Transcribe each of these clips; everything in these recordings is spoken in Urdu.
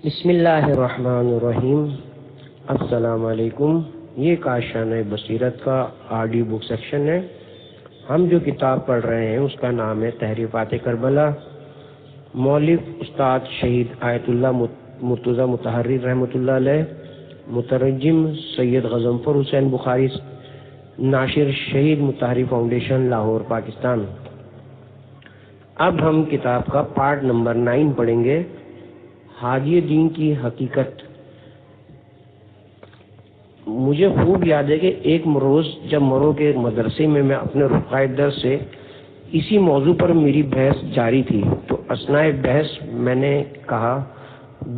بسم اللہ الرحمن الرحیم۔ السلام علیکم۔ یہ کاشانۂ بصیرت کا آڈیو بک سیکشن ہے۔ ہم جو کتاب پڑھ رہے ہیں اس کا نام ہے تحریفات کربلا، مؤلف استاد شہید آیت اللہ مرتضی متحری رحمۃ اللہ علیہ، مترجم سید غضنفر حسین بخاری، ناشر شہید متحری فاؤنڈیشن لاہور پاکستان۔ اب ہم کتاب کا پارٹ نمبر 9 پڑھیں گے، حاجی دین کی حقیقت۔ مجھے خوب یاد ہے کہ ایک روز جب مرو کے مدرسے میں اپنے رفقائے درس سے اسی موضوع پر میری بحث جاری تھی، تو اثناء بحث میں نے کہا،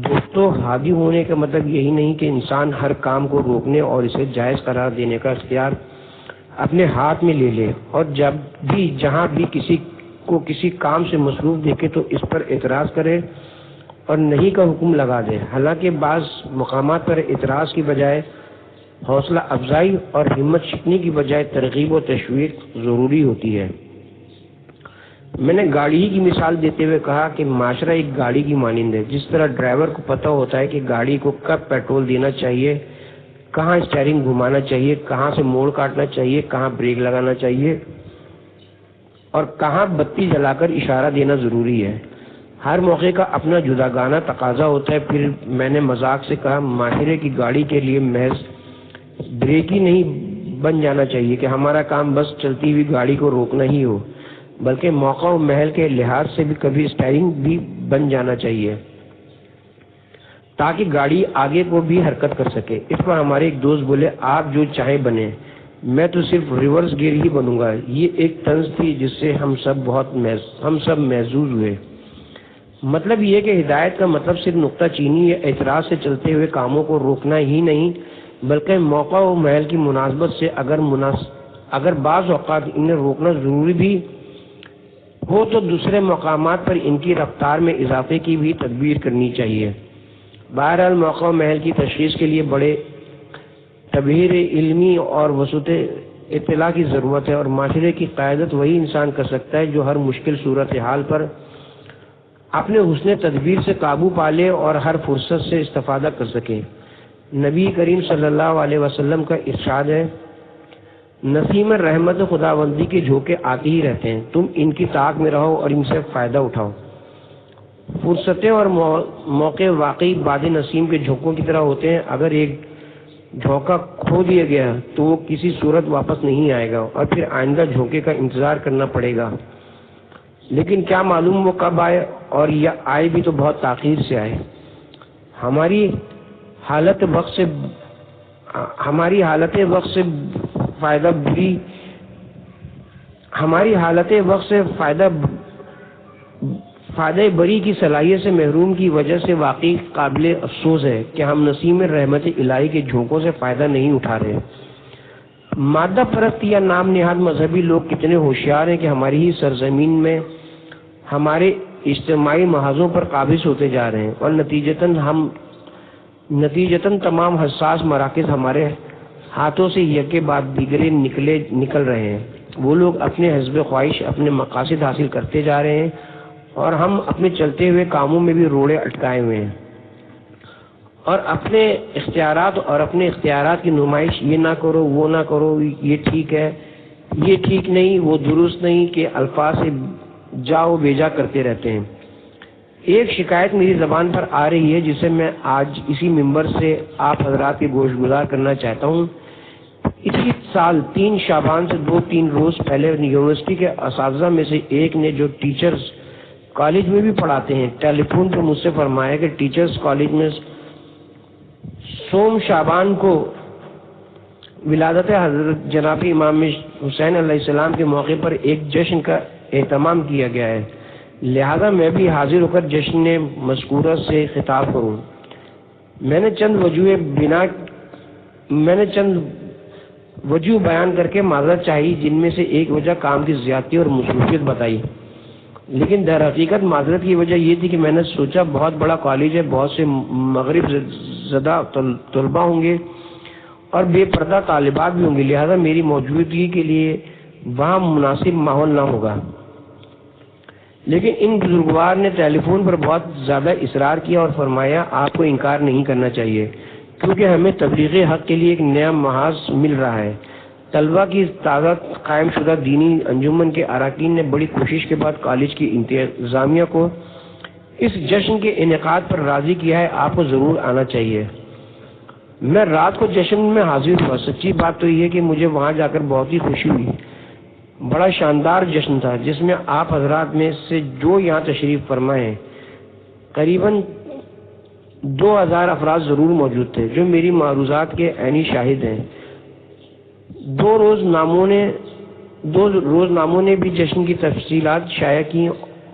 دوستو، ہادی ہونے کا مطلب یہی نہیں کہ انسان ہر کام کو روکنے اور اسے جائز قرار دینے کا اختیار اپنے ہاتھ میں لے لے، اور جب بھی جہاں بھی کسی کو کسی کام سے مصروف دیکھے تو اس پر اعتراض کرے اور نہیں کا حکم لگا دے۔ حالانکہ بعض مقامات پر اعتراض کی بجائے حوصلہ افزائی اور ہمت شکنی کی بجائے ترغیب و تشویق ضروری ہوتی ہے۔ میں نے گاڑی کی مثال دیتے ہوئے کہا کہ معاشرہ ایک گاڑی کی مانند ہے۔ جس طرح ڈرائیور کو پتہ ہوتا ہے کہ گاڑی کو کب پیٹرول دینا چاہیے، کہاں اسٹیئرنگ گھمانا چاہیے، کہاں سے موڑ کاٹنا چاہیے، کہاں بریک لگانا چاہیے اور کہاں بتی جلا کر اشارہ دینا ضروری ہے۔ ہر موقع کا اپنا جداگانہ تقاضا ہوتا ہے۔ پھر میں نے مذاق سے کہا، معاشرے کی گاڑی کے لیے محض بریک ہی نہیں بن جانا چاہیے کہ ہمارا کام بس چلتی ہوئی گاڑی کو روکنا ہی ہو، بلکہ موقع و محل کے لحاظ سے بھی کبھی اسٹیئرنگ بھی بن جانا چاہیے تاکہ گاڑی آگے کو بھی حرکت کر سکے۔ اس پر ہمارے ایک دوست بولے، آپ جو چاہیں بنیں، میں تو صرف ریورس گیئر ہی بنوں گا۔ یہ ایک طنز تھی جس سے ہم سب محظوظ ہوئے۔ مطلب یہ کہ ہدایت کا مطلب صرف نکتہ چینی یا اعتراض سے چلتے ہوئے کاموں کو روکنا ہی نہیں، بلکہ موقع و محل کی مناسبت سے اگر بعض اوقات انہیں روکنا ضروری بھی ہو تو دوسرے مقامات پر ان کی رفتار میں اضافے کی بھی تدبیر کرنی چاہیے۔ بہرحال موقع و محل کی تشخیص کے لیے بڑے تبہیر علمی اور وسعت اطلاع کی ضرورت ہے، اور معاشرے کی قیادت وہی انسان کر سکتا ہے جو ہر مشکل صورتحال پر اپنے حسن تدبیر سے قابو پا لے اور ہر فرصت سے استفادہ کر سکے۔ نبی کریم صلی اللہ علیہ وسلم کا ارشاد ہے، نسیم رحمت خداوندی کے جھونکے آتے ہی رہتے ہیں، تم ان کی طاق میں رہو اور ان سے فائدہ اٹھاؤ۔ فرصتیں اور موقع واقعی باد نسیم کے جھونکوں کی طرح ہوتے ہیں۔ اگر ایک جھونکا کھو دیا گیا تو وہ کسی صورت واپس نہیں آئے گا اور پھر آئندہ جھونکے کا انتظار کرنا پڑے گا، لیکن کیا معلوم وہ کب آئے، اور یا آئے بھی تو بہت تاخیر سے آئے۔ ہماری حالت وقت سے فائدہ بری کی صلاحیت سے محروم کی وجہ سے واقعی قابل افسوس ہے کہ ہم نسیم رحمت الہی کے جھونکوں سے فائدہ نہیں اٹھا رہے۔ مادہ پرست یا نام نہاد مذہبی لوگ کتنے ہوشیار ہیں کہ ہماری ہی سرزمین میں ہمارے اجتماعی محاذوں پر قابض ہوتے جا رہے ہیں، اور نتیجتاً تمام حساس مراکز ہمارے ہاتھوں سے یکے بعد دیگرے نکل رہے ہیں۔ وہ لوگ اپنے حسب خواہش اپنے مقاصد حاصل کرتے جا رہے ہیں، اور ہم اپنے چلتے ہوئے کاموں میں بھی روڑے اٹکائے ہوئے ہیں، اور اپنے اختیارات کی نمائش، یہ نہ کرو، وہ نہ کرو، یہ ٹھیک ہے، یہ ٹھیک نہیں، وہ درست نہیں، کہ الفاظ سے جاؤ بیجا کرتے رہتے ہیں۔ ایک شکایت میری زبان پر آ رہی ہے جسے میں آج اسی ممبر سے آپ حضرات کے گوش گزار کرنا چاہتا ہوں۔ اسی سال 3 شعبان سے 2-3 روز پہلے یونیورسٹی کے اساتذہ میں سے ایک نے، جو ٹیچرز کالج میں بھی پڑھاتے ہیں، ٹیلی فون پر مجھ سے فرمایا کہ ٹیچرز کالج میں سوم شعبان کو ولادت حضرت جناب امام حسین علیہ السلام کے موقع پر ایک جشن کا اہتمام کیا گیا ہے، لہذا میں بھی حاضر ہو کر جشن مذکورہ سے خطاب کروں۔ میں نے چند وجوہ بیان کر کے معذرت چاہی، جن میں سے ایک وجہ کام کی زیادتی اور مصروفیت بتائی، لیکن در حقیقت معذرت کی وجہ یہ تھی کہ میں نے سوچا بہت بڑا کالج ہے، بہت سے مغرب زدہ طلباء ہوں گے اور بے پردہ طالبات بھی ہوں گے، لہذا میری موجودگی کے لیے وہاں مناسب ماحول نہ ہوگا۔ لیکن ان بزرگوار نے ٹیلی فون پر بہت زیادہ اصرار کیا اور فرمایا آپ کو انکار نہیں کرنا چاہیے کیونکہ ہمیں تبلیغ حق کے لیے ایک نیا محاذ مل رہا ہے۔ طلبہ کی تازہ قائم شدہ دینی انجمن کے اراکین نے بڑی کوشش کے بعد کالج کی انتظامیہ کو اس جشن کے انعقاد پر راضی کیا ہے، آپ کو ضرور آنا چاہیے۔ میں رات کو جشن میں حاضر ہوا، سچی بات تو یہ ہے کہ مجھے وہاں جا کر بہت ہی خوشی ہوئی۔ بڑا شاندار جشن تھا جس میں آپ حضرات میں سے جو یہاں تشریف فرما ہیں قریباً 2000 افراد ضرور موجود تھے جو میری معروضات کے عینی شاہد ہیں۔ دو روز ناموں نے بھی جشن کی تفصیلات شائع کی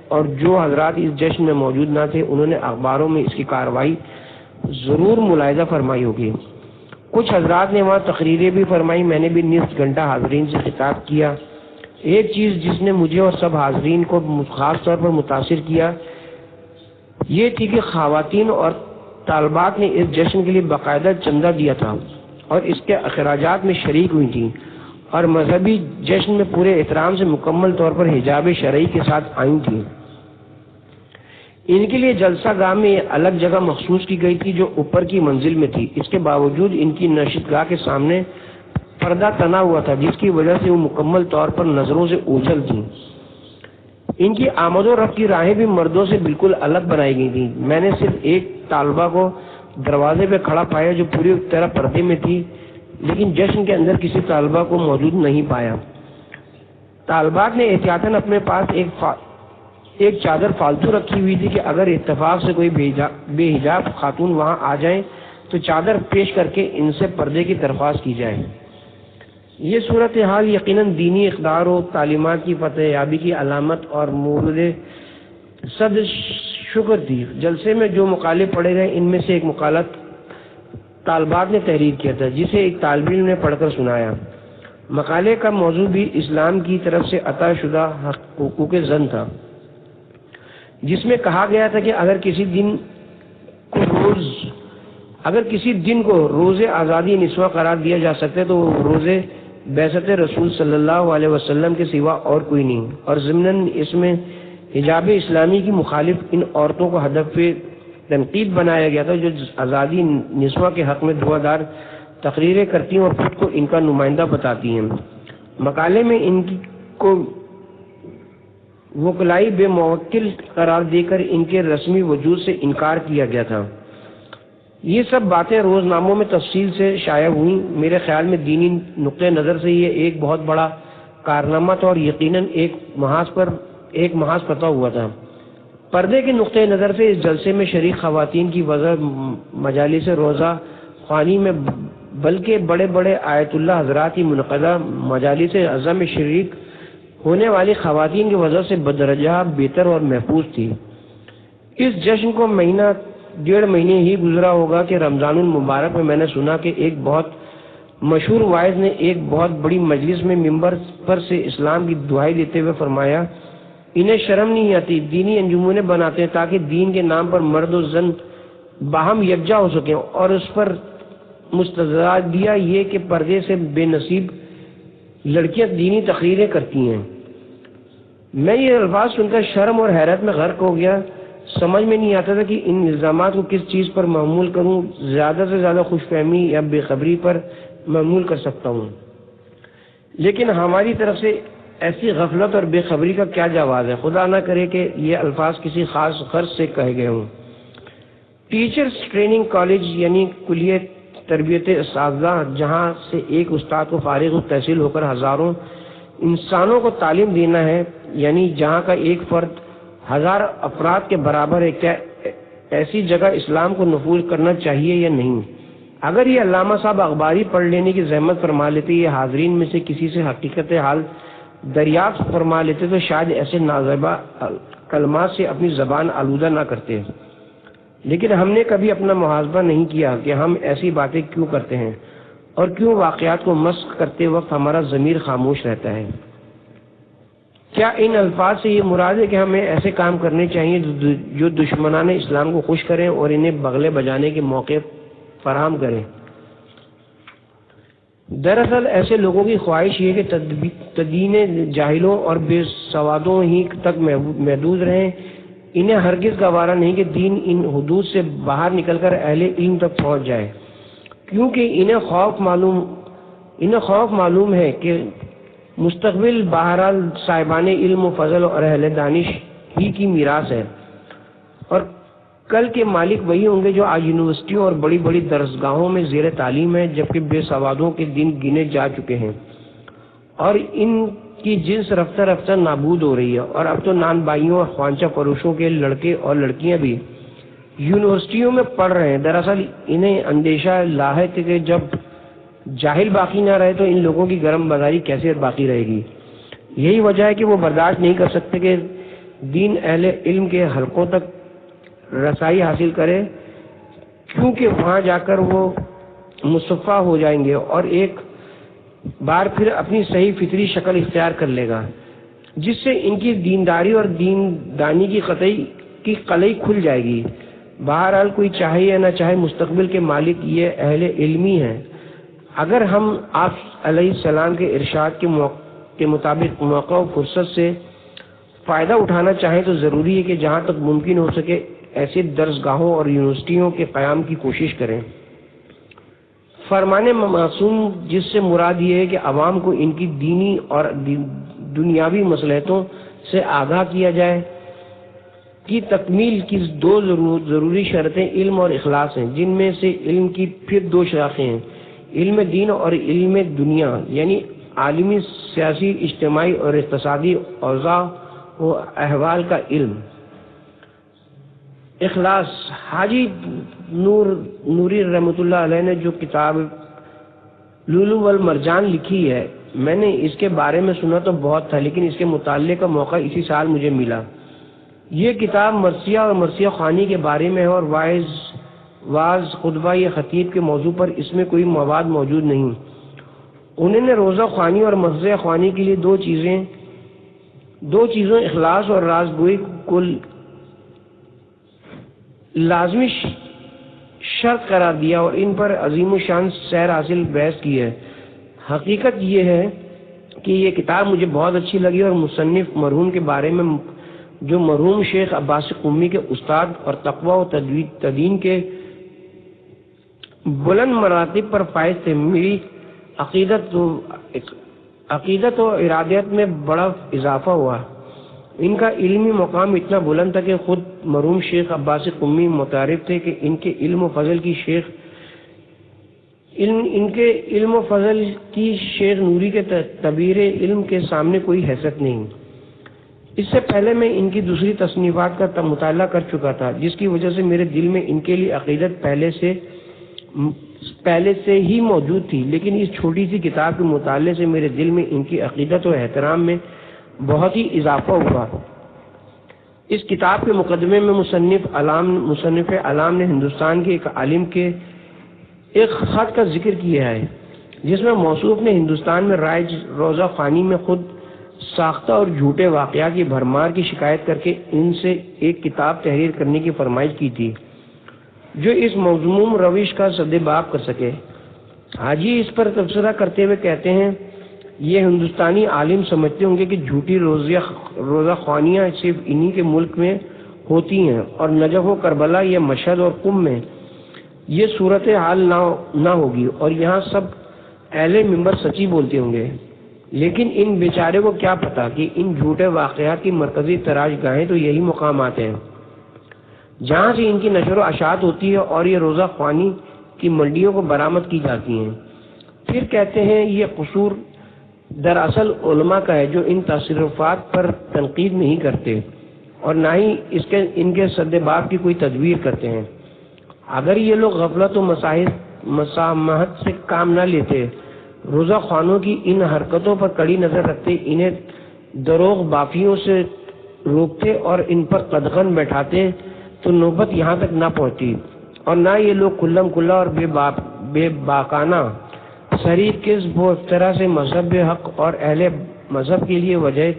اور جو حضرات اس جشن میں موجود نہ تھے انہوں نے اخباروں میں اس کی کارروائی ضرور ملاحظہ فرمائی ہوگی۔ کچھ حضرات نے وہاں تقریریں بھی فرمائی، میں نے بھی نصف گھنٹہ حاضرین سے خطاب کیا۔ ایک چیز جس نے مجھے اور سب حاضرین کو خاص طور پر متاثر کیا یہ تھی کہ خواتین اور طالبات نے اس جشن کے لیے باقاعدہ چندہ دیا تھا اور اس کے اخراجات میں شریک ہوئی تھیں اور مذہبی جشن میں پورے احترام سے مکمل طور پر حجاب شرعی کے ساتھ آئی تھیں۔ ان کے لیے جلسہ گاہ میں الگ جگہ مخصوص کی گئی تھی جو اوپر کی منزل میں تھی۔ اس کے باوجود ان کی نشست گاہ کے سامنے پردہ تنا ہوا تھا جس کی وجہ سے وہ مکمل طور پر نظروں سے اوجھل تھیں۔ ان کی آمد و رفت کی راہیں بھی مردوں سے بالکل الگ بنائی گئی تھیں۔ میں نے صرف ایک طالبہ کو دروازے پہ کھڑا پایا جو پوری طرح پردے میں تھی، لیکن جشن کے اندر کسی طالبہ کو موجود نہیں پایا۔ طالبات نے احتیاطاً اپنے پاس ایک چادر فالتو رکھی ہوئی تھی کہ اگر اتفاق سے کوئی بے حجاب خاتون وہاں آ جائیں تو چادر پیش کر کے ان سے پردے کی درخواست کی جائے۔ یہ صورتحال یقیناً دینی اقدار و تعلیمات کی فتح یابی کی علامت اور مورد صد شکر تھی۔ جلسے میں جو مقالے پڑھے گئے ان میں سے ایک مقالہ طالبات نے تحریر کیا تھا جسے ایک طالب علم نے پڑھ کر سنایا۔ مقالے کا موضوع بھی اسلام کی طرف سے عطا شدہ حقوق زن تھا، جس میں کہا گیا تھا کہ اگر کسی دن کو روز آزادی نسواں قرار دیا جا سکتا ہے تو وہ روز بعثت رسول صلی اللہ علیہ وسلم کے سوا اور کوئی نہیں، اور ضمناً اس میں حجاب اسلامی کی مخالف ان عورتوں کو ہدف تنقید بنایا گیا تھا جو آزادی نسواں کے حق میں دھواں تقریریں کرتی ہیں اور خود کو ان کا نمائندہ بتاتی ہیں۔ مقالے میں ان کو وکلائی بے موکل قرار دے کر ان کے رسمی وجود سے انکار کیا گیا تھا۔ یہ سب باتیں روزناموں میں تفصیل سے شائع ہوئیں۔ میرے خیال میں دینی نقطہ نظر سے یہ ایک بہت بڑا کارنامہ تھا اور یقیناً ایک محاذ پتہ ہوا تھا۔ پردے کے نقطہ نظر سے اس جلسے میں شریک خواتین کی وضع مجالس روزہ خوانی میں بلکہ بڑے بڑے آیت اللہ حضرات کی منعقدہ مجالس اعظم میں شریک ہونے والی خواتین کی وجہ سے بدرجہ بہتر اور محفوظ تھی۔ اس جشن کو مہینہ 1.5 مہینے ہی گزرا ہوگا کہ رمضان المبارک میں نے سنا کہ ایک بہت مشہور واعظ نے ایک بہت بڑی مجلس میں ممبر پر سے اسلام کی دعائی دیتے ہوئے فرمایا، انہیں شرم نہیں آتی، دینی انجمنیں بناتے ہیں تاکہ دین کے نام پر مرد و زن باہم یکجا ہو سکیں، اور اس پر مستدل دیا یہ کہ پردے سے بے نصیب لڑکیاں دینی تقریریں کرتی ہیں۔ میں یہ الفاظ سن کر شرم اور حیرت میں غرق ہو گیا۔ سمجھ میں نہیں آتا تھا کہ ان الزامات کو کس چیز پر محمول کروں، زیادہ سے زیادہ خوش فہمی یا بے خبری پر محمول کر سکتا ہوں، لیکن ہماری طرف سے ایسی غفلت اور بے خبری کا کیا جواز ہے؟ خدا نہ کرے کہ یہ الفاظ کسی خاص غرض سے کہے گئے ہوں۔ ٹیچرز ٹریننگ کالج یعنی کلیہ تربیت اساتذہ، جہاں سے ایک استاد کو فارغ التحصیل ہو کر ہزاروں انسانوں کو تعلیم دینا ہے، یعنی جہاں کا ایک فرد 1000 افراد کے برابر ہے، کیا ایسی جگہ اسلام کو نفوذ کرنا چاہیے یا نہیں؟ اگر یہ علامہ صاحب اخباری پڑھ لینے کی زحمت فرما لیتے، یہ حاضرین میں سے کسی سے حقیقت حال دریافت فرما لیتے تو شاید ایسے نازیبہ کلمات سے اپنی زبان آلودہ نہ کرتے، لیکن ہم نے کبھی اپنا محاسبہ نہیں کیا کہ ہم ایسی باتیں کیوں کرتے ہیں اور کیوں واقعات کو مسخ کرتے وقت ہمارا ضمیر خاموش رہتا ہے۔ کیا ان الفاظ سے یہ مراد ہے کہ ہمیں ایسے کام کرنے چاہیے جو دشمنان اسلام کو خوش کریں اور انہیں بغلے بجانے کے موقع فراہم کریں؟ دراصل ایسے لوگوں کی خواہش یہ کہ تدین جاہلوں اور بے سوادوں ہی تک محدود رہیں. انہیں ہرگز گوارا نہیں کہ دین ان حدود سے باہر نکل کر اہل علم تک پہنچ جائے، کیونکہ انہیں خوف معلوم ہے کہ مستقبل بہرحال صاحبان علم و فضل اور اہل دانش ہی کی میراث ہے، اور کل کے مالک وہی ہوں گے جو آج یونیورسٹیوں اور بڑی بڑی درسگاہوں میں زیر تعلیم ہیں، جبکہ بے سوادوں کے دن گنے جا چکے ہیں اور ان کی جنس رفتہ رفتہ نابود ہو رہی ہے. اور اب تو نان بھائیوں اور خوانچہ فروشوں کے لڑکے اور لڑکیاں بھی یونیورسٹیوں میں پڑھ رہے ہیں. دراصل انہیں اندیشہ لاحق ہے کہ جب جاہل باقی نہ رہے تو ان لوگوں کی گرم بازاری کیسے باقی رہے گی. یہی وجہ ہے کہ وہ برداشت نہیں کر سکتے کہ دین اہل علم کے حلقوں تک رسائی حاصل کرے، کیونکہ وہاں جا کر وہ مصفہ ہو جائیں گے اور ایک بار پھر اپنی صحیح فطری شکل اختیار کر لے گا، جس سے ان کی دینداری اور دین دانی کی قلعی کھل جائے گی. بہرحال کوئی چاہے یا نہ چاہے مستقبل کے مالک یہ اہل علمی ہیں. اگر ہم آپ علیہ السلام کے ارشاد کے مطابق موقع و فرصت سے فائدہ اٹھانا چاہیں تو ضروری ہے کہ جہاں تک ممکن ہو سکے ایسے درسگاہوں اور یونیورسٹیوں کے قیام کی کوشش کریں. فرمان معصوم جس سے مراد یہ ہے کہ عوام کو ان کی دینی اور دنیاوی مصلحتوں سے آگاہ کیا جائے، کی تکمیل کی دو ضروری شرطیں علم اور اخلاص ہیں، جن میں سے علم کی پھر دو شاخیں ہیں، علم دین اور علم دنیا، یعنی عالمی، سیاسی، اجتماعی اور اقتصادی اوضاع و احوال کا علم. اخلاص. حاجی نوری رحمۃ اللہ علیہ نے جو کتاب لولو والمرجان لکھی ہے، میں نے اس کے بارے میں سنا تو بہت تھا، لیکن اس کے مطالعے کا موقع اسی سال مجھے ملا. یہ کتاب مرثیہ اور مرثیہ خوانی کے بارے میں ہے اور واعظ، خطبہ یا خطیب کے موضوع پر اس میں کوئی مواد موجود نہیں. انہوں نے روزہ خوانی اور مرثیہ خوانی کے لیے دو چیزوں اخلاص اور رازگوئی کو لازمی شرط قرار دیا اور ان پر عظیم الشان سیر حاصل بحث کی ہے. حقیقت یہ ہے کہ یہ کتاب مجھے بہت اچھی لگی اور مصنف مرحوم کے بارے میں جو مرحوم شیخ عباس قمی کے استاد اور تقوی و تدین کے بلند مراتب پر فائز تھے، میری عقیدت و ارادیت میں بڑا اضافہ ہوا. ان کا علمی مقام اتنا بلند تھا کہ خود مرحوم شیخ عباس قمی متعارف تھے کہ ان کے علم و فضل کی شیخ نوری کے تعبیر علم کے سامنے کوئی حیثیت نہیں. اس سے پہلے میں ان کی دوسری تصنیفات کا مطالعہ کر چکا تھا، جس کی وجہ سے میرے دل میں ان کے لیے عقیدت پہلے سے ہی موجود تھی، لیکن اس چھوٹی سی کتاب کے مطالعے سے میرے دل میں ان کی عقیدت و احترام میں بہت ہی اضافہ ہوا. اس کتاب کے مقدمے میں مصنف علام نے ہندوستان کے ایک عالم کے ایک خط کا ذکر کیا ہے، جس میں موصوف نے ہندوستان میں رائج روزہ خوانی میں خود ساختہ اور جھوٹے واقعات کی بھرمار کی شکایت کر کے ان سے ایک کتاب تحریر کرنے کی فرمائش کی تھی جو اس مذموم روش کا سدباب کر سکے. حاجی اس پر تبصرہ کرتے ہوئے کہتے ہیں، یہ ہندوستانی عالم سمجھتے ہوں گے کہ جھوٹی روزہ خوانیاں صرف انہی کے ملک میں ہوتی ہیں اور نجف و کربلا یا مشہد اور قم میں یہ صورتحال نہ ہوگی اور یہاں سب اہل منبر سچی بولتے ہوں گے. لیکن ان بیچارے کو کیا پتا کہ ان جھوٹے واقعات کی مرکزی تراش گاہیں تو یہی مقامات ہیں جہاں سے ان کی نشر و اشاعت ہوتی ہے اور یہ روزہ خوانی کی منڈیوں کو برآمد کی جاتی ہیں. پھر کہتے ہیں یہ قصور دراصل علماء کا ہے جو ان تصرفات پر تنقید نہیں کرتے اور نہ ہی ان کے سدباب کی کوئی تدبیر کرتے ہیں. اگر یہ لوگ غفلت و مسامحت سے کام نہ لیتے، روزہ خوانوں کی ان حرکتوں پر کڑی نظر رکھتے، انہیں دروغ بافیوں سے روکتے اور ان پر قدغن بیٹھاتے تو نوبت یہاں تک نہ پہنچتی اور نہ یہ لوگ کھلم کھلا اور بے باکانہ صریح کذب و افطرا سے مذہب حق اور اہل مذہب کے لیے وجہ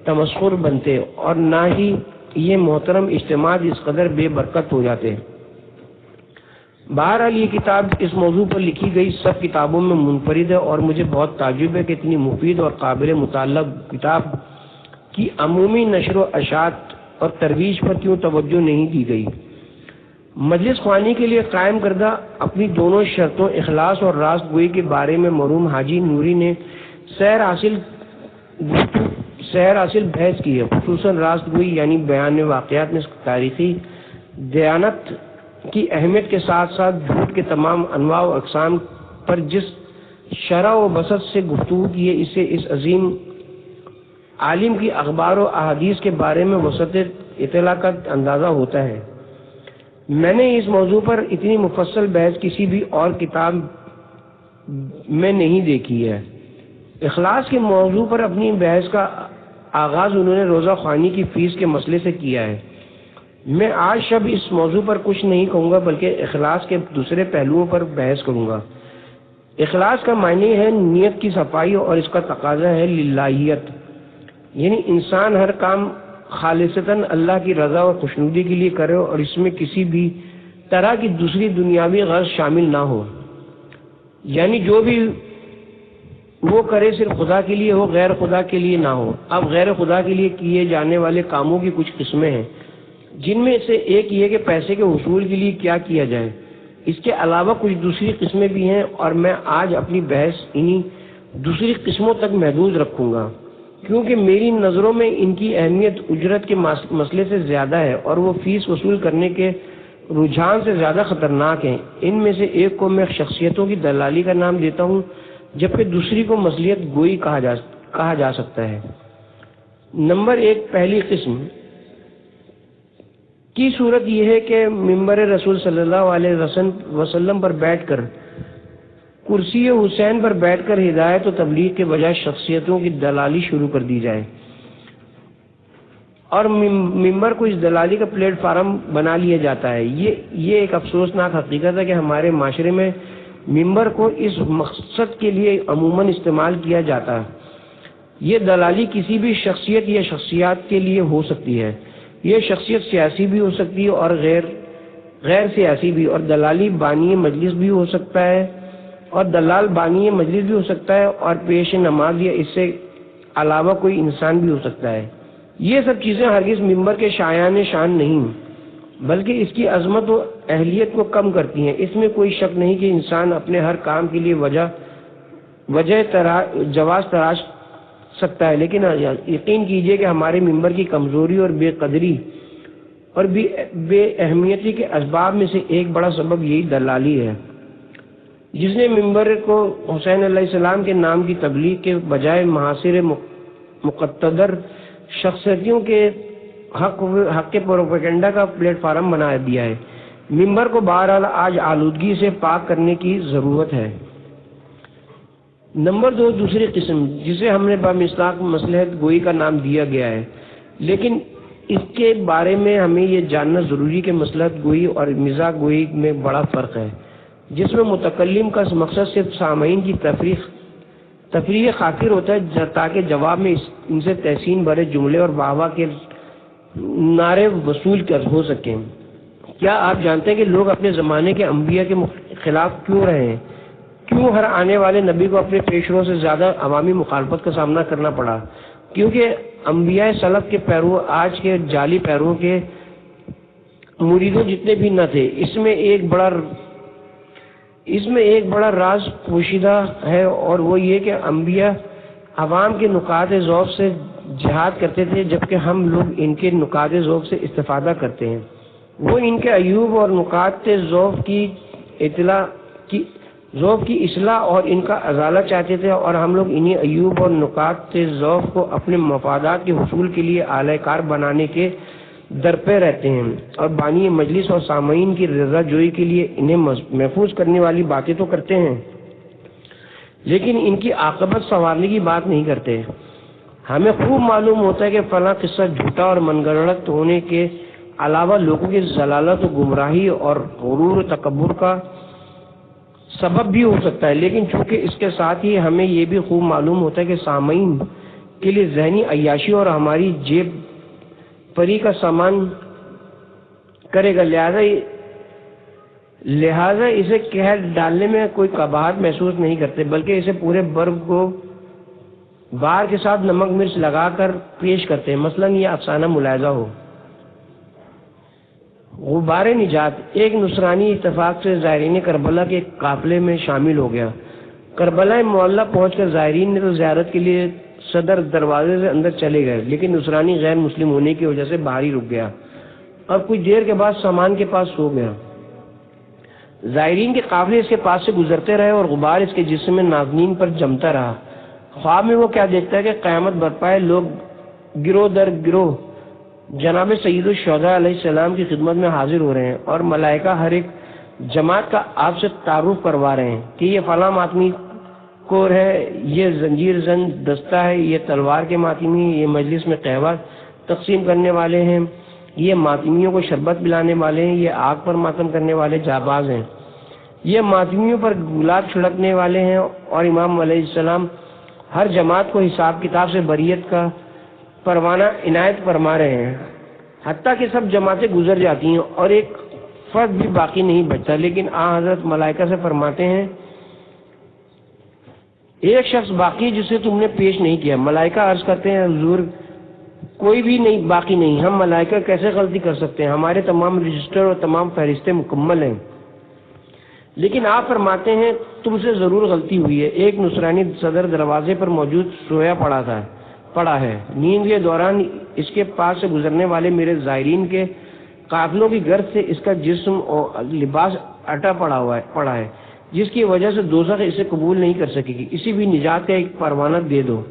تمسخر بنتے اور نہ ہی یہ محترم اجتماع اس قدر بے برکت ہو جاتے. بہرحال یہ کتاب اس موضوع پر لکھی گئی سب کتابوں میں منفرد ہے، اور مجھے بہت تعجب ہے کہ اتنی مفید اور قابل مطالعہ کتاب کی عمومی نشر و اشاعت اور ترویج پر کیوں توجہ نہیں دی گئی۔ مجلس خوانی کے لیے قائم کردہ اپنی دونوں شرطوں اخلاص اور راست گوئی کے بارے میں مرحوم حاجی نوری نے سیر حاصل بحث کی ہے، خصوصاً راست گوئی یعنی بیان واقعات میں تاریخی دیانت کی اہمیت کے ساتھ ساتھ جھوٹ کے تمام انواع و اقسام پر جس شرح و بسط سے گفتگو کی ہے، اسے اس عظیم عالم کی اخبار و احادیث کے بارے میں وسعت اطلاع کا اندازہ ہوتا ہے۔ میں نے اس موضوع پر اتنی مفصل بحث کسی بھی اور کتاب میں نہیں دیکھی ہے۔ اخلاص کے موضوع پر اپنی بحث کا آغاز انہوں نے روزہ خوانی کی فیس کے مسئلے سے کیا ہے۔ میں آج شب اس موضوع پر کچھ نہیں کہوں گا، بلکہ اخلاص کے دوسرے پہلوؤں پر بحث کروں گا۔ اخلاص کا معنی ہے نیت کی صفائی، اور اس کا تقاضا ہے للہیت، یعنی انسان ہر کام خالصتاً اللہ کی رضا اور خوشنودی کے لیے کرے اور اس میں کسی بھی طرح کی دوسری دنیاوی غرض شامل نہ ہو، یعنی جو بھی وہ کرے صرف خدا کے لیے ہو، غیر خدا کے لیے نہ ہو۔ اب غیر خدا کے لیے کیے جانے والے کاموں کی کچھ قسمیں ہیں، جن میں سے ایک یہ کہ پیسے کے حصول کے لیے کیا کیا جائے۔ اس کے علاوہ کچھ دوسری قسمیں بھی ہیں، اور میں آج اپنی بحث انہی دوسری قسموں تک محدود رکھوں گا، کیونکہ میری نظروں میں ان کی اہمیت اجرت کے مسئلے سے زیادہ ہے، اور وہ فیس وصول کرنے کے رجحان سے زیادہ خطرناک ہیں۔ ان میں سے ایک کو میں شخصیتوں کی دلالی کا نام دیتا ہوں، جبکہ دوسری کو مصلیحت گوئی کہا جا سکتا ہے۔ نمبر ایک، پہلی قسم کی صورت یہ ہے کہ منبر رسول صلی اللہ علیہ وسلم پر بیٹھ کر، کرسی حسین پر بیٹھ کر ہدایت و تبلیغ کے بجائے شخصیتوں کی دلالی شروع کر دی جائے، اور منبر کو اس دلالی کا پلیٹ فارم بنا لیا جاتا ہے۔ یہ ایک افسوسناک حقیقت ہے کہ ہمارے معاشرے میں منبر کو اس مقصد کے لیے عموماً استعمال کیا جاتا ہے۔ یہ دلالی کسی بھی شخصیت یا شخصیات کے لیے ہو سکتی ہے۔ یہ شخصیت سیاسی بھی ہو سکتی ہے اور غیر سیاسی بھی، اور دلالی بانی مجلس بھی ہو سکتا ہے، اور دلال بانی مجلس بھی ہو سکتا ہے، اور پیش نماز یا اس سے علاوہ کوئی انسان بھی ہو سکتا ہے۔ یہ سب چیزیں ہرگز منبر کے شایان شان نہیں، بلکہ اس کی عظمت و اہلیت کو کم کرتی ہیں۔ اس میں کوئی شک نہیں کہ انسان اپنے ہر کام کے لیے جواز تراش سکتا ہے، لیکن یقین کیجئے کہ ہمارے منبر کی کمزوری اور بے قدری اور بے اہمیتی کے اسباب میں سے ایک بڑا سبب یہی دلالی ہے۔ جس نے منبر کو حسین علیہ السلام کے نام کی تبلیغ کے بجائے محاصر مقتدر شخصیتوں کے حق کے پروپیگنڈا کا پلیٹ فارم بنا دیا ہے۔ منبر کو بہرحال آج آلودگی سے پاک کرنے کی ضرورت ہے۔ نمبر دو، دوسری قسم، جسے ہم نے بامصداق مصلحت گوئی کا نام دیا گیا ہے، لیکن اس کے بارے میں ہمیں یہ جاننا ضروری کہ مصلحت گوئی اور مزاح گوئی میں بڑا فرق ہے، جس میں متکلم کا مقصد صرف سامعین کی تفریح خاطر ہوتا ہے تاکہ جواب میں ان سے تحسین بھرے جملے اور واہ واہ کے نعرے وصول ہو سکیں۔ کیا آپ جانتے ہیں کہ لوگ اپنے زمانے کے انبیاء کے خلاف کیوں رہے ہیں؟ کیوں ہر آنے والے نبی کو اپنے پیشروں سے زیادہ عوامی مخالفت کا سامنا کرنا پڑا؟ کیونکہ انبیاء سلف کے پیرو آج کے جعلی پیروں کے مریدوں جتنے بھی نہ تھے۔ اس میں ایک بڑا راز پوشیدہ ہے، اور وہ یہ کہ انبیاء عوام کے نکات ذوق سے جہاد کرتے تھے، جبکہ ہم لوگ ان کے نکات ذوق سے استفادہ کرتے ہیں۔ وہ ان کے عیوب اور نکات ذوق کی اصلاح اور ان کا ازالہ چاہتے تھے، اور ہم لوگ انہی عیوب اور نکات ذوق کو اپنے مفادات کے حصول کے لیے اعلی کار بنانے کے درپے رہتے ہیں، اور بانی مجلس اور سامعین کی رضا جوئی کے لیے انہیں محفوظ کرنے والی باتیں تو کرتے ہیں، لیکن ان کی عاقبت سنوارنے کی بات نہیں کرتے۔ ہمیں خوب معلوم ہوتا ہے کہ فلاں قصہ جھوٹا اور من گھڑت ہونے کے علاوہ لوگوں کی ضلالت و گمراہی اور غرور و تکبر کا سبب بھی ہو سکتا ہے، لیکن چونکہ اس کے ساتھ ہی ہمیں یہ بھی خوب معلوم ہوتا ہے کہ سامعین کے لیے ذہنی عیاشی اور ہماری جیب پری کا سامان کرے گا، لہذا اسے قہر ڈالنے میں کوئی قباحت محسوس نہیں کرتے، بلکہ اسے پورے برف کو بار کے ساتھ نمک مرچ لگا کر پیش کرتے ہیں۔ مثلا یہ افسانہ ملاحظہ ہو، غبار نجات، ایک نصرانی اتفاق سے زائرین کربلا کے قافلے میں شامل ہو گیا۔ کربلا معلیٰ پہنچ کر زائرین نے تو زیارت کے لیے صدر دروازے سے اندر چلے گئے، لیکن نصرانی غیر مسلم ہونے کی وجہ سے باہر ہی رک گیا اور کچھ دیر کے بعد سامان کے پاس سو گیا۔ زائرین کے قافلے اس کے پاس سے گزرتے رہے اور غبار اس کے جسم میں ناظرین پر جمتا رہا۔ خواب میں وہ کیا دیکھتا ہے کہ قیامت برپا ہے، لوگ گروہ در گروہ جناب سید الشہداء علیہ السلام کی خدمت میں حاضر ہو رہے ہیں اور ملائکہ ہر ایک جماعت کا آپ سے تعارف کروا رہے ہیں کہ یہ فلاں ماتمی کور ہے، یہ زنجیر زن دستہ ہے، یہ تلوار کے ماتمی، یہ مجلس میں قہوہ تقسیم کرنے والے ہیں، یہ ماتمیوں کو شربت پلانے والے ہیں، یہ آگ پر ماتم کرنے والے جاباز ہیں، یہ ماتمیوں پر گلاب چھڑکنے والے ہیں، اور امام علیہ السلام ہر جماعت کو حساب کتاب سے بریت کا پروانہ عنایت فرما رہے ہیں، حتیٰ کہ سب جماعتیں گزر جاتی ہیں اور ایک فرد بھی باقی نہیں بچتا، لیکن حضرت ملائکہ سے فرماتے ہیں ایک شخص باقی جسے تم نے پیش نہیں کیا۔ ملائکہ عرض کرتے ہیں حضور کوئی بھی نہیں باقی نہیں، ہم ملائکہ کیسے غلطی کر سکتے ہیں، ہمارے تمام رجسٹر اور تمام فہرستیں مکمل ہیں، لیکن آپ فرماتے ہیں تم سے ضرور غلطی ہوئی ہے۔ ایک نصرانی صدر دروازے پر موجود سویا پڑا ہے، نیند کے دوران اس کے پاس سے گزرنے والے میرے زائرین کے قافلوں کی گرد سے اس کا جسم اور لباس اٹا پڑا ہے، جس کی وجہ سے دوزخ اسے قبول نہیں کر سکے گی، اسی بھی نجات کا ایک پروانہ دے دو۔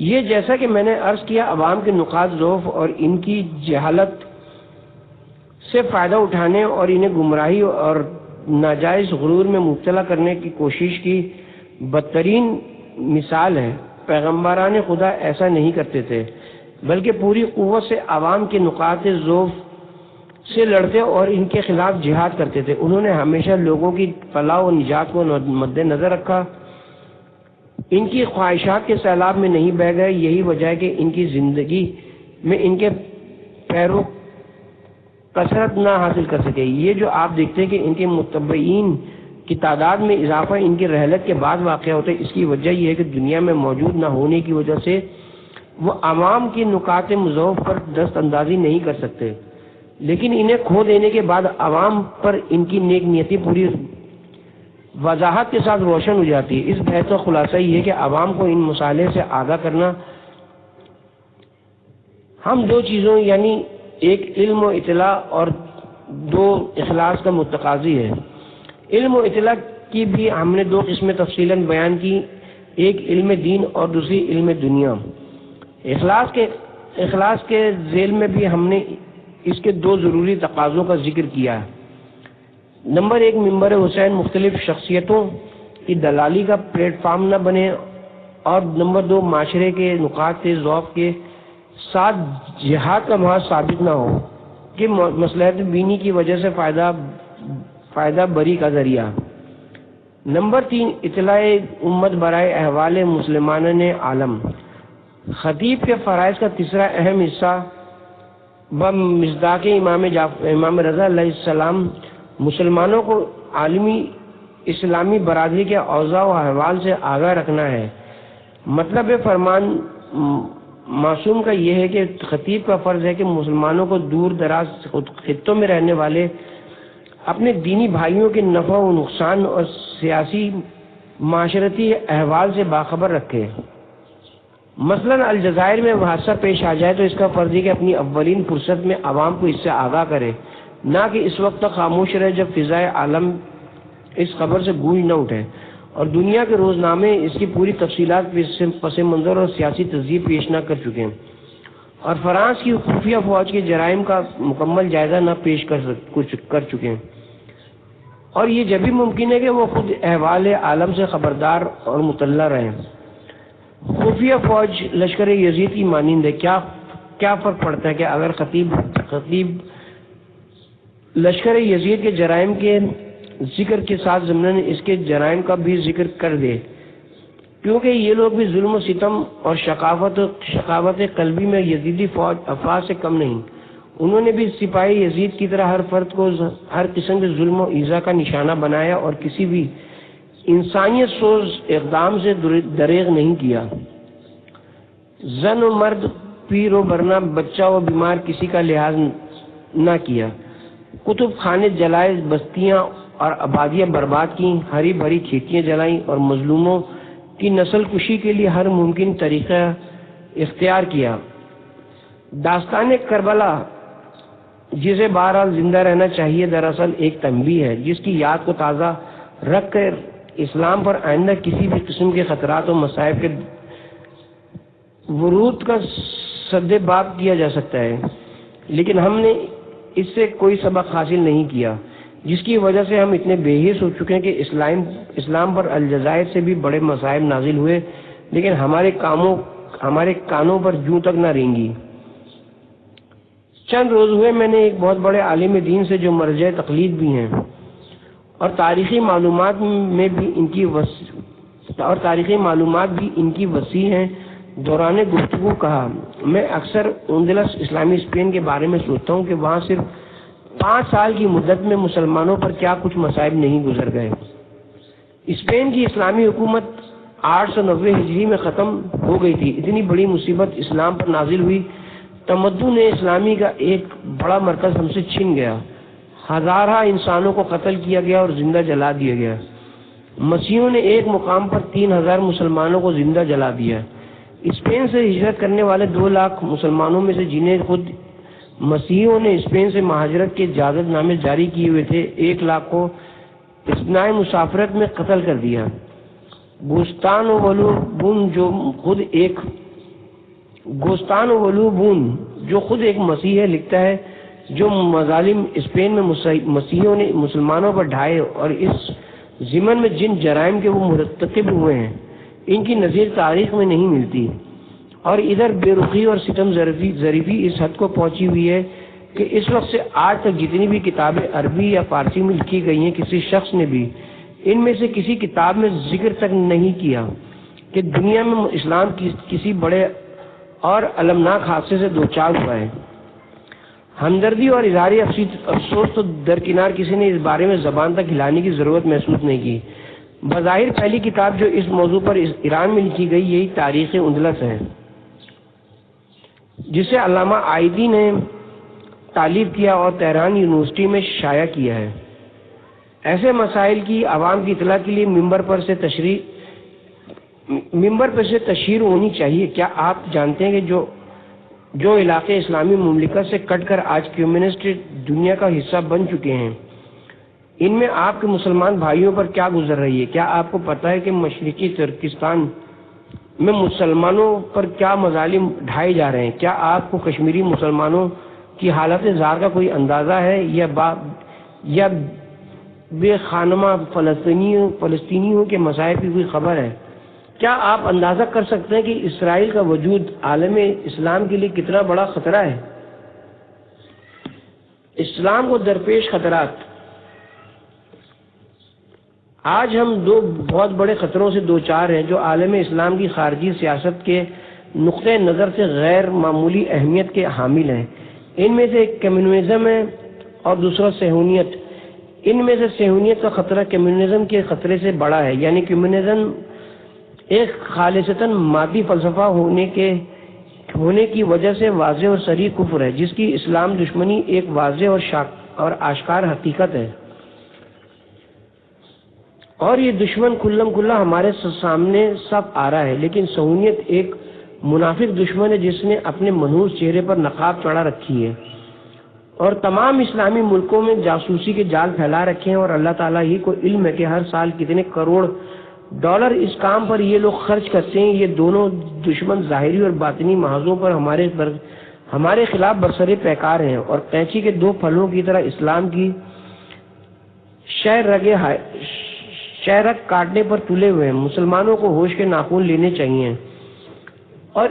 یہ جیسا کہ میں نے عرض کیا عوام کے نقاط ضعف اور ان کی جہالت سے فائدہ اٹھانے اور انہیں گمراہی اور ناجائز غرور میں مبتلا کرنے کی کوشش کی بدترین مثال ہے۔ پیغمبران خدا ایسا نہیں کرتے تھے، بلکہ پوری قوت سے عوام کے نقاط ضعف سے لڑتے اور ان کے خلاف جہاد کرتے تھے۔ انہوں نے ہمیشہ لوگوں کی فلاح و نجات کو مد نظر رکھا، ان کی خواہشات کے سیلاب میں نہیں بہہ گئے۔ یہی وجہ ہے کہ ان کی زندگی میں ان کے پیرو کثرت نہ حاصل کر سکے۔ یہ جو آپ دیکھتے ہیں کہ ان کے متبعین کی تعداد میں اضافہ ان کی رحلت کے بعد واقع ہوتا ہے، اس کی وجہ یہ ہے کہ دنیا میں موجود نہ ہونے کی وجہ سے وہ عوام کی نکات مضاف پر دست اندازی نہیں کر سکتے، لیکن انہیں کھو دینے کے بعد عوام پر ان کی نیک نیتی پوری وضاحت کے ساتھ روشن ہو جاتی ہے۔ اس بحث کا خلاصہ یہ ہے کہ عوام کو ان مسائل سے آگاہ کرنا ہم دو چیزوں یعنی ایک علم و اطلاع اور دو اخلاص کا متقاضی ہے۔ علم و اطلاع کی بھی ہم نے دو قسمیں تفصیلاً بیان کی، ایک علم دین اور دوسری علم دنیا۔ اخلاص کے ذیل میں بھی ہم نے اس کے دو ضروری تقاضوں کا ذکر کیا ہے۔ نمبر ایک، منبر حسین مختلف شخصیتوں کی دلالی کا پلیٹ فارم نہ بنے، اور نمبر دو، معاشرے کے نقاط ضعف کے ساتھ جہاد کا محاذ ثابت نہ ہو کہ مصلحت بینی کی وجہ سے فائدہ بری کا ذریعہ۔ نمبر تین، اطلاع امت برائے احوال مسلمان عالم۔ خطیب کے فرائض کا تیسرا اہم حصہ بمصداق امام رضا علیہ السلام مسلمانوں کو عالمی اسلامی برادری کے اوضاع و احوال سے آگاہ رکھنا ہے۔ مطلب فرمان معصوم کا یہ ہے کہ خطیب کا فرض ہے کہ مسلمانوں کو دور دراز خطوں میں رہنے والے اپنے دینی بھائیوں کے نفع و نقصان اور سیاسی معاشرتی احوال سے باخبر رکھے۔ مثلاً الجزائر میں حادثہ پیش آ جائے تو اس کا فرض ہے کہ اپنی اولین فرصت میں عوام کو اس سے آگاہ کرے، نہ کہ اس وقت تک خاموش رہے جب فضائے عالم اس خبر سے گونج نہ اٹھے، اور دنیا کے روزنامے اس کی پوری تفصیلات پس منظر اور سیاسی تہذیب پیش نہ کر چکے ہیں، اور فرانس کی خفیہ فوج کے جرائم کا مکمل جائزہ نہ پیش کر چکے ہیں، اور یہ جب بھی ممکن ہے کہ وہ خود احوال عالم سے خبردار اور مطلع رہیں۔ خفیہ فوج لشکر یزید کی مانند ہے۔ کیا فرق پڑتا ہے کہ اگر خطیب لشکر یزید کے جرائم کے ذکر کے ساتھ ضمن اس کے جرائم کا بھی ذکر کر دے، کیونکہ یہ لوگ بھی ظلم و ستم اور شقاوت قلبی میں یزیدی افواج سے کم نہیں۔ انہوں نے بھی سپاہی یزید کی طرح ہر فرد کو ہر قسم کے ظلم و ایذا کا نشانہ بنایا اور کسی بھی انسانیت سوز اقدام سے دریغ نہیں کیا۔ زن و مرد، پیر و برنا، بچہ و بیمار، کسی کا لحاظ نہ کیا۔ کتب خانے جلائے، بستیاں اور آبادیاں برباد کی، ہری بھری کھیتیاں جلائیں اور مظلوموں کی نسل کشی کے لیے ہر ممکن طریقہ اختیار کیا۔ داستان کربلا، جسے بہرحال زندہ رہنا چاہیے، دراصل ایک تنبیہ ہے جس کی یاد کو تازہ رکھ کر اسلام پر آئندہ کسی بھی قسم کے خطرات و مصائب کے ورود کا سد باب کیا جا سکتا ہے، لیکن ہم نے اس سے کوئی سبق حاصل نہیں کیا، جس کی وجہ سے ہم اتنے بے حس ہو چکے ہیں کہ اسلام پر الجزائر سے بھی بڑے مصائب نازل ہوئے، لیکن ہمارے کانوں پر جوں تک نہ رینگی۔ چند روز ہوئے میں نے ایک بہت بڑے عالم دین سے، جو مرجع تقلید بھی ہیں اور تاریخی معلومات بھی ان کی وسیع ہیں، دوران گفتگو کہا، میں اکثر اندلس اسلامی اسپین کے بارے میں سوچتا ہوں کہ وہاں صرف 5 سال کی مدت میں مسلمانوں پر کیا کچھ مصائب نہیں گزر گئے۔ اسپین کی اسلامی حکومت 890 ہجری میں ختم ہو گئی تھی۔ اتنی بڑی مصیبت اسلام پر نازل ہوئی، تمدن اسلامی کا ایک بڑا مرکز ہم سے چھن گیا، ہزارہ انسانوں کو قتل کیا گیا اور زندہ جلا دیا گیا۔ مسیحیوں نے ایک مقام پر 3000 مسلمانوں کو زندہ جلا دیا۔ اسپین سے ہجرت کرنے والے 2 لاکھ مسلمانوں میں سے، جنہیں خود مسیحیوں نے اسپین سے مہاجرت کے اجازت نامے جاری کیے ہوئے تھے، 1 لاکھ کو اثناء مسافرت میں قتل کر دیا۔ گوستان ولوبون جو خود ایک مسیحی ہے، لکھتا ہے، جو مظالم اسپین میں مسیحیوں نے مسلمانوں پر ڈھائے اور اس ضمن میں جن جرائم کے وہ مرتکب ہوئے ہیں، ان کی نظیر تاریخ میں نہیں ملتی۔ اور ادھر بے رخی اور ستم ظریفی اس حد کو پہنچی ہوئی ہے کہ اس وقت سے آج تک جتنی بھی کتابیں عربی یا فارسی میں لکھی گئی ہیں، کسی شخص نے بھی ان میں سے کسی کتاب میں ذکر تک نہیں کیا کہ دنیا میں اسلام کسی بڑے اور المناک حادثے سے دوچار ہوا ہے۔ ہمدردی اور اظہار افسوس تو درکنار، کسی نے اس بارے میں زبان تک ہلانے کی ضرورت محسوس نہیں کی۔ بظاہر پہلی کتاب جو اس موضوع پر ایران میں لکھی گئی، یہی تاریخ اندلس ہے، جسے علامہ عائدی نے تالیف کیا اور تہران یونیورسٹی میں شائع کیا ہے۔ ایسے مسائل کی عوام کی اطلاع کے لیے ممبر پر سے تشہیر ہونی چاہیے۔ کیا آپ جانتے ہیں کہ جو علاقے اسلامی مملکت سے کٹ کر آج کمیونسٹ دنیا کا حصہ بن چکے ہیں، ان میں آپ کے مسلمان بھائیوں پر کیا گزر رہی ہے؟ کیا آپ کو پتہ ہے کہ مشرقی ترکستان میں مسلمانوں پر کیا مظالم ڈھائے جا رہے ہیں؟ کیا آپ کو کشمیری مسلمانوں کی حالت زار کا کوئی اندازہ ہے یا بے خانمہ فلسطینیوں کے مسائل کی کوئی خبر ہے؟ کیا آپ اندازہ کر سکتے ہیں کہ اسرائیل کا وجود عالم اسلام کے لیے کتنا بڑا خطرہ ہے؟ اسلام کو درپیش خطرات۔ آج ہم 2 بہت بڑے خطروں سے دوچار ہیں، جو عالم اسلام کی خارجی سیاست کے نقطہ نظر سے غیر معمولی اہمیت کے حامل ہیں۔ ان میں سے ایک کمیونزم ہے اور دوسرا صہیونیت۔ ان میں سے صہیونیت کا خطرہ کمیونزم کے خطرے سے بڑا ہے، یعنی کمیونزم ایک خالصتاً مادی فلسفہ ہونے کی وجہ سے واضح اور صریح کفر ہے، جس کی اسلام دشمنی ایک واضح اور آشکار حقیقت ہے، اور یہ دشمن کھلم کھلا ہمارے سامنے سب آ رہا ہے۔ لیکن صہیونیت ایک منافق دشمن ہے، جس نے اپنے منحوس چہرے پر نقاب چڑھا رکھی ہے اور تمام اسلامی ملکوں میں جاسوسی کے جال پھیلا رکھے ہیں، اور اللہ تعالیٰ ہی کو علم ہے کہ ہر سال کتنے کروڑ ڈالر اس کام پر یہ لوگ خرچ کرتے ہیں۔ یہ دونوں دشمن ظاہری اور باطنی محاذوں پر ہمارے خلاف برسر پیکار ہیں، اور قینچی کے 2 پھلوں کی طرح اسلام کی شہ رگ کاٹنے پر تلے ہوئے ہیں۔ مسلمانوں کو ہوش کے ناخن لینے چاہیے اور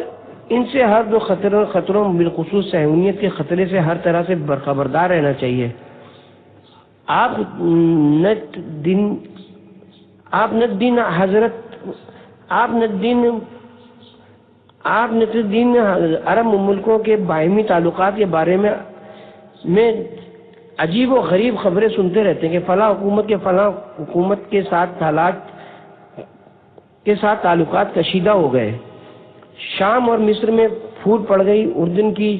ان سے ہر 2 خطروں بالخصوص صہیونیت کے خطرے سے ہر طرح سے خبردار رہنا چاہیے۔ آپ نت دین عرب ملکوں کے باہمی تعلقات کے بارے میں میں عجیب و غریب خبریں سنتے رہتے ہیں کہ فلاں حکومت کے ساتھ تعلقات کشیدہ ہو گئے، شام اور مصر میں پھوٹ پڑ گئی، اردن کی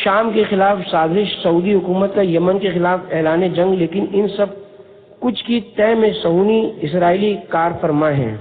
شام کے خلاف سازش، سعودی حکومت کا یمن کے خلاف اعلان جنگ، لیکن ان سب کچھ کی طے میں صہیونی اسرائیلی کار فرما ہیں۔